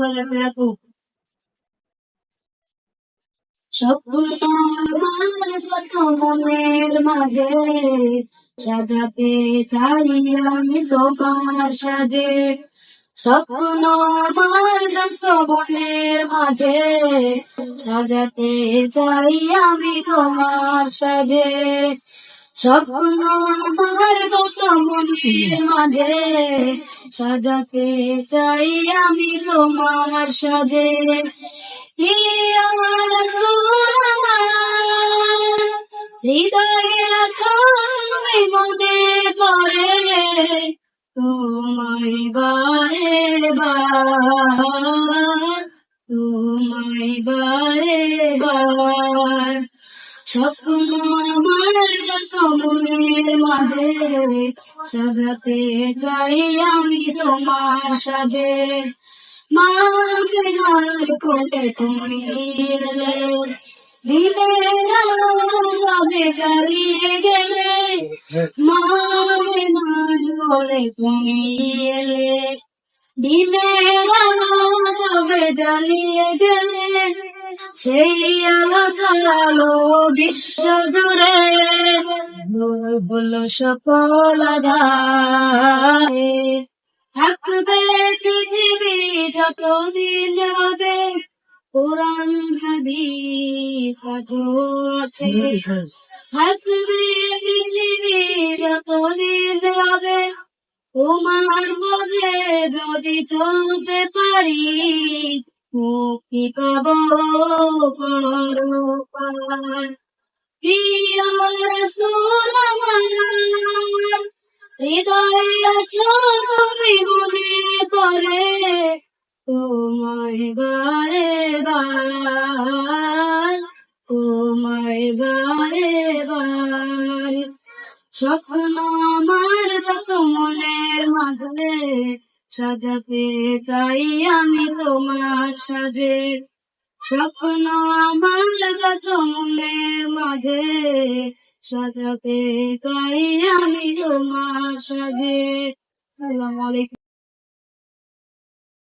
বারাকাতুহু। স্বপ্ন আমার যত মনের মাঝে, সাজাতে চাই আমি তোমার সাজে। স্বপ্ন আমার যত মনের মাঝে, সাজাতে চাই আমি তোমার সাজে। স্বপ্ন আমার যত মনের মাঝে, সাজাতে চাই আমি তোমার সাজে। ইয়া রাসূল আমার, হৃদয়ে আছো তুমি মনে পড়ে তোমায় বারে বার, তোমায় বারে বার। স্বপ্ন আমার যত মনের মাঝে, সাজাতে চাই আমি তোমার সাজে। মা আমার কোলে তুমি এলে, দিনের আলো রবে জ্বালিয়ে গেলে। মা আমার কোলে তুমি এলে, দিনের আলো রবে জ্বালিয়ে গেলে। সেই আলো জ্বালালো বিশ্ব জুড়ে, দূর হলো সকল আঁধারে। থাকবে পৃথিবী যতদিন হবে, কোরআন হাদিস আজও আছে। থাকবে পৃথিবী যতদিন হবে, তোমার পথে যদি চলতে পারি, মুক্তি পাবো পরপার। প্রিয় রাসূল আমার, হৃদয়ে আছো তুমি মনে পড়ে তোমায় বারে বার, তোমায় বারে বার। স্বপ্ন আমার যত মনের মাঝে, সাজাতে চাই আমি তোমার সাজে। স্বপ্ন আমার যত মনের মাঝে, সাজাতে চাই আমি তোমার সাজে। আসসালামু আলাইকুম।